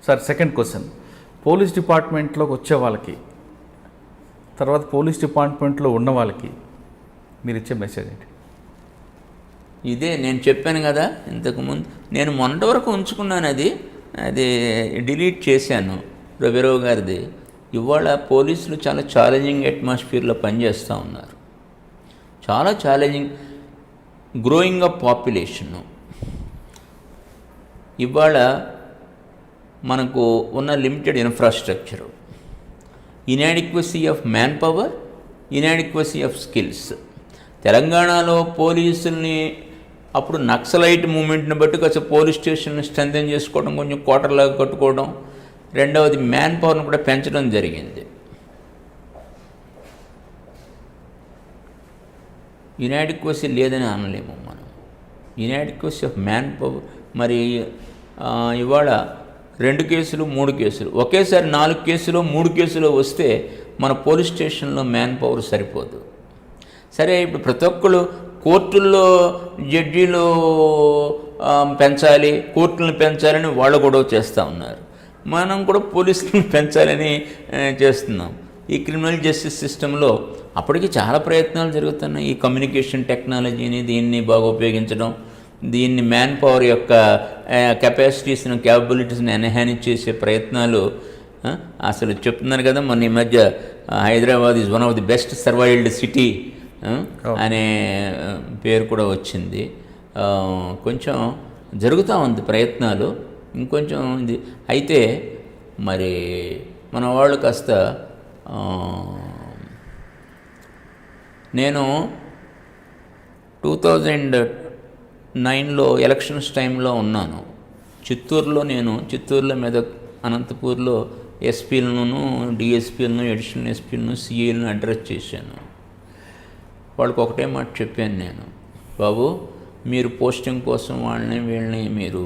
Sir second question, police డిపార్ట్మెంట్లోకి వచ్చే వాళ్ళకి తర్వాత పోలీస్ డిపార్ట్మెంట్లో ఉన్న వాళ్ళకి మీరు ఇచ్చే మెసేజ్ ఏంటి? ఇదే నేను చెప్పాను కదా ఇంతకుముందు, నేను మొన్నటి వరకు ఉంచుకున్నాను, అది డిలీట్ చేశాను రవిరావు గారిది. ఇవాళ పోలీసులు చాలా ఛాలెంజింగ్ అట్మాస్ఫియర్లో పనిచేస్తూ ఉన్నారు. చాలా ఛాలెంజింగ్, గ్రోయింగ్ అప్ పాపులేషను. ఇవాళ మనకు ఉన్న limited infrastructure, inadequacy of man power, inadequacy of skills. తెలంగాణలో పోలీసుల్ని అప్పుడు నక్సలైట్ మూమెంట్ని బట్టి కొంచెం పోలీస్ స్టేషన్ని స్ట్రెంథెన్ చేసుకోవడం, కొంచెం క్వార్టర్లాగా కట్టుకోవడం, రెండవది మ్యాన్ పవర్ని కూడా పెంచడం జరిగింది. ఇనాడిక్వసీ లేదని అనలేము మనం, ఇనాడిక్వసీ ఆఫ్ మ్యాన్ పవర్. మరి ఇవాళ 2 కేసులు 3 కేసులు ఒకేసారి 4 కేసులు 3 కేసులు వస్తే మన పోలీస్ స్టేషన్లో మ్యాన్ పవర్ సరిపోదు. సరే, ఇప్పుడు ప్రతి ఒక్కళ్ళు కోర్టుల్లో జడ్జీలు పెంచాలి, కోర్టులను పెంచాలని వాళ్ళు గొడవ చేస్తూ ఉన్నారు. మనం కూడా పోలీసులను పెంచాలని చేస్తున్నాం. ఈ క్రిమినల్ జస్టిస్ సిస్టంలో అప్పటికి చాలా ప్రయత్నాలు జరుగుతున్నాయి. ఈ కమ్యూనికేషన్ టెక్నాలజీని దీన్ని బాగా ఉపయోగించడం, దీన్ని మ్యాన్ పవర్ యొక్క కెపాసిటీస్ను, క్యాపబిలిటీస్ని ఎన్హాన్స్ చేసే ప్రయత్నాలు అసలు చెప్తున్నారు కదా. మొన్న ఈ మధ్య Hyderabad is one of the best survived city అనే పేరు కూడా వచ్చింది. కొంచెం జరుగుతూ ఉంది ప్రయత్నాలు, ఇంకొంచెం ఇది. అయితే మరి మన వాళ్ళు కాస్త, నేను 2009లో ఎలక్షన్స్ టైంలో ఉన్నాను చిత్తూరులో. చిత్తూరులో మెదక్, అనంతపూర్లో ఎస్పీలను, డిఎస్పీలను, అడిషనల్ ఎస్పీలను, సిఐలను అడ్రస్ చేశాను. వాళ్ళకి ఒకటే మాట చెప్పాను నేను, బాబు మీరు పోస్టింగ్ కోసం వీళ్ళని మీరు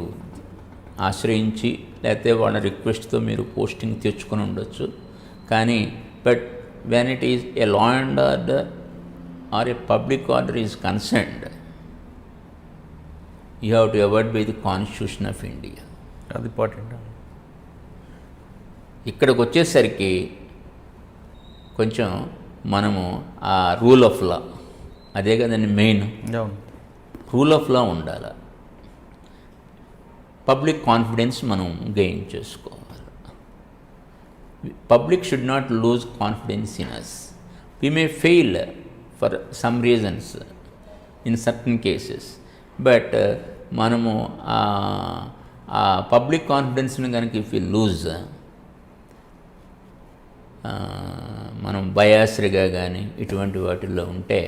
ఆశ్రయించి లేకపోతే వాళ్ళ రిక్వెస్ట్తో మీరు పోస్టింగ్ తెచ్చుకొని ఉండొచ్చు, కానీ but when it is a law and order or A public order is concerned, you have to avoid by the constitution of India. అది ఇంపార్టెంట్. ఇక్కడికి వచ్చేసరికి కొంచెం మనము ఆ రూల్ ఆఫ్ లా, అదే కదండి మెయిన్, రూల్ ఆఫ్ లా ఉండాలి. పబ్లిక్ కాన్ఫిడెన్స్ మనం గెయిన్ చేసుకోవాలి. Public should not lose confidence in us. We may fail for some reasons in certain cases, but మనము ఆ పబ్లిక్ కాన్ఫిడెన్స్ని కనుక ఇఫ్ యూ లూజ్, మనం బయాస్డ్గా కానీ ఇటువంటి వాటిల్లో ఉంటే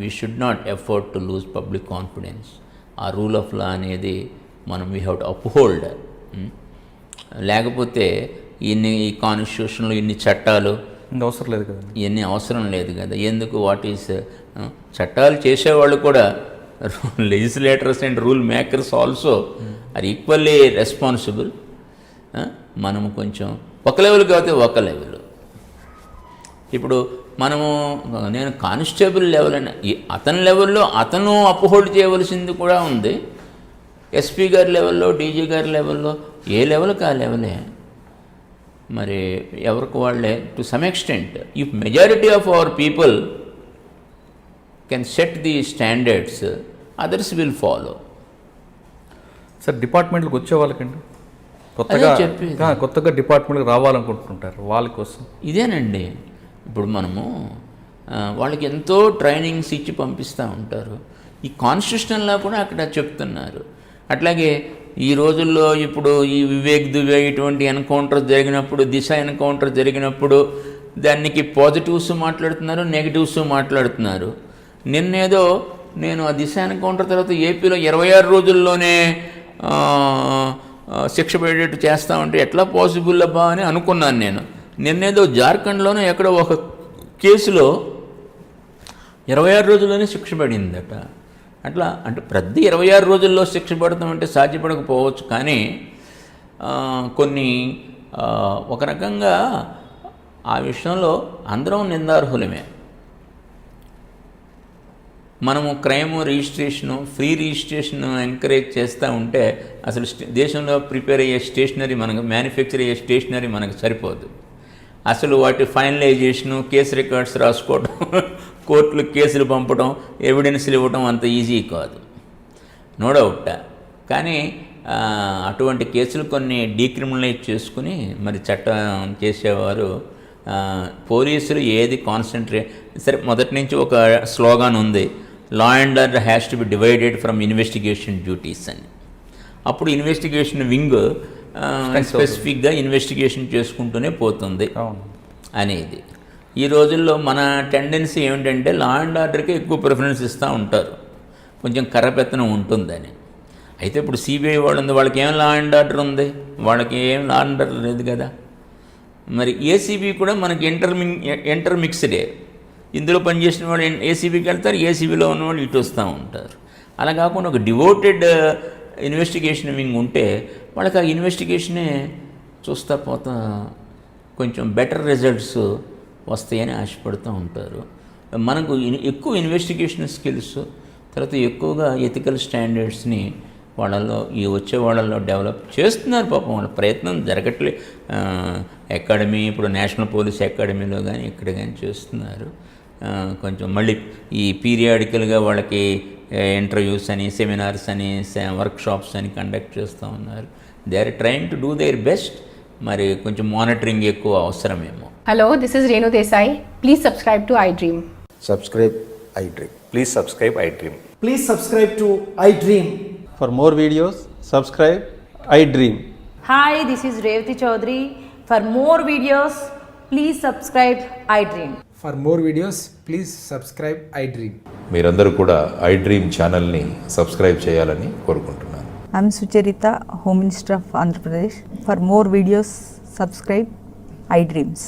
we should not effort to lose public confidence. ఆ రూల్ ఆఫ్ లా అనేది మనం వీ హ్యావ్ టు అప్హోల్డ్. లేకపోతే ఈ కాన్స్టిట్యూషన్లో ఇన్ని చట్టాలు అవసరం లేదు కదా, ఇవన్నీ అవసరం లేదు కదా. ఎందుకు, వాట్ ఈస్, చట్టాలు చేసేవాళ్ళు కూడా legislators and rule makers also are equally responsible. మనము కొంచెం ఒక లెవెల్ కాకపోతే ఒక లెవెల్. ఇప్పుడు నేను కానిస్టేబుల్ లెవెల్ అని అతని లెవెల్లో అతను అప్హోల్డ్ చేయవలసింది కూడా ఉంది. ఎస్పీ గారి లెవెల్లో, డీజీ గారి లెవెల్లో, ఏ లెవెల్కి ఆ లెవెలే. మరి ఎవరికి వాళ్ళే to some extent. If majority of our people can set the standards, others will follow. Sir, డిపార్ట్మెంట్కి వచ్చే వాళ్ళకండి కొత్తగా డిపార్ట్మెంట్కి రావాలనుకుంటుంటారు, వాళ్ళ కోసం ఇదేనండి. ఇప్పుడు మనము వాళ్ళకి ఎంతో ట్రైనింగ్స్ ఇచ్చి పంపిస్తూ ఉంటారు. ఈ కాన్స్టిట్యూషన్లో కూడా అక్కడ చెప్తున్నారు. అట్లాగే ఈ రోజుల్లో ఇప్పుడు ఈ వివేక్ దుబే ఇటువంటి ఎన్కౌంటర్ జరిగినప్పుడు, దిశ ఎన్కౌంటర్ జరిగినప్పుడు దానికి పాజిటివ్స్ మాట్లాడుతున్నారు, నెగిటివ్స్ మాట్లాడుతున్నారు. నిన్నేదో నేను ఆ దిశ ఎన్కౌంటర్ తర్వాత ఏపీలో 26 రోజుల్లోనే శిక్ష పడేటట్టు చేస్తామంటే ఎట్లా పాసిబుల్ అబ్బా అని అనుకున్నాను నేను. నిన్నేదో జార్ఖండ్లోనే ఎక్కడో ఒక కేసులో 26 రోజుల్లోనే శిక్ష పడిందట. అట్లా అంటే ప్రతి 26 రోజుల్లో శిక్ష పడతామంటే సాధ్యపడకపోవచ్చు, కానీ కొన్ని ఒక రకంగా ఆ విషయంలో అందరం నిందార్హులమే. మనము crime registration, free registration encourage చేస్తూ ఉంటే అసలు దేశంలో ప్రిపేర్ అయ్యే స్టేషనరీ మనకు, మ్యానుఫ్యాక్చర్ అయ్యే స్టేషనరీ మనకు సరిపోదు. అసలు వాటి ఫైనలైజేషను, కేసు రికార్డ్స్ రాసుకోవడం, కోర్టులు కేసులు పంపడం, ఎవిడెన్స్లు ఇవ్వడం అంత ఈజీ కాదు, నో డౌట్. కానీ అటువంటి కేసులు కొన్ని డీక్రిమినలైజ్ చేసుకుని మరి చట్టం చేసేవారు. పోలీసులు ఏది కాన్సన్ట్రేట్, సరే మొదటి నుంచి ఒక స్లోగాన్ ఉంది, law and order has to be divided from investigation duties అని. అప్పుడు ఇన్వెస్టిగేషన్ వింగ్ స్పెసిఫిక్గా ఇన్వెస్టిగేషన్ చేసుకుంటూనే పోతుంది అనేది. ఈ రోజుల్లో మన టెండెన్సీ ఏమిటంటే లా అండ్ ఆర్డర్కి ఎక్కువ ప్రిఫరెన్స్ ఇస్తూ ఉంటారు, కొంచెం కర్రపెత్తనం ఉంటుందని. అయితే ఇప్పుడు సిబిఐ వాళ్ళు ఉంది, వాళ్ళకి ఏం లా అండ్ ఆర్డర్ ఉంది, వాళ్ళకి ఏం లా అండ్ ఆర్డర్ లేదు కదా. మరి ఏసీబీ కూడా మనకి ఇంటర్మిక్స్డే, ఇందులో పనిచేసిన వాళ్ళు ఏసీబీకి వెళ్తారు, ఏసీబీలో ఉన్న వాళ్ళు ఇటు వస్తూ ఉంటారు. అలా కాకుండా ఒక డివోటెడ్ ఇన్వెస్టిగేషన్ వింగ్ ఉంటే వాళ్ళకి ఆ ఇన్వెస్టిగేషనే చూస్తూ పోతా కొంచెం బెటర్ రిజల్ట్స్ వస్తాయని ఆశపడుతూ ఉంటారు. మనకు ఎక్కువ ఇన్వెస్టిగేషన్ స్కిల్స్, తర్వాత ఎక్కువగా ఎథికల్ స్టాండర్డ్స్ని వాళ్ళల్లో ఈ వచ్చే వాళ్ళల్లో డెవలప్ చేస్తున్నారు. పాపం వాళ్ళ ప్రయత్నం జరగట్లే. అకాడమీ ఇప్పుడు నేషనల్ పోలీస్ అకాడమీలో కానీ ఇక్కడ కానీ చేస్తున్నారు. కొంచెం మళ్ళీ ఈ పీరియాడికల్గా వాళ్ళకి ఇంటర్వ్యూస్ అని, సెమినార్స్ అని, వర్క్షాప్స్ అని కండక్ట్ చేస్తూ ఉన్నారు. They are trying to do their best. మరి కొంచెం మానిటరింగ్ ఎక్కువ అవసరమేమో. Hello, this is Renu Desai. Please subscribe to iDream. Subscribe iDream. Please subscribe iDream. Please subscribe to iDream. For more videos, subscribe iDream. Hi, this is Revati Chaudhary. For more videos, please subscribe iDream. For more videos, please subscribe iDream. మీరందరూ కూడా iDream ఛానల్ని subscribe చేయాలని కోరుకుంటున్నాను. I'm Sucharita, Home Minister of Andhra Pradesh. For more videos, subscribe iDreams.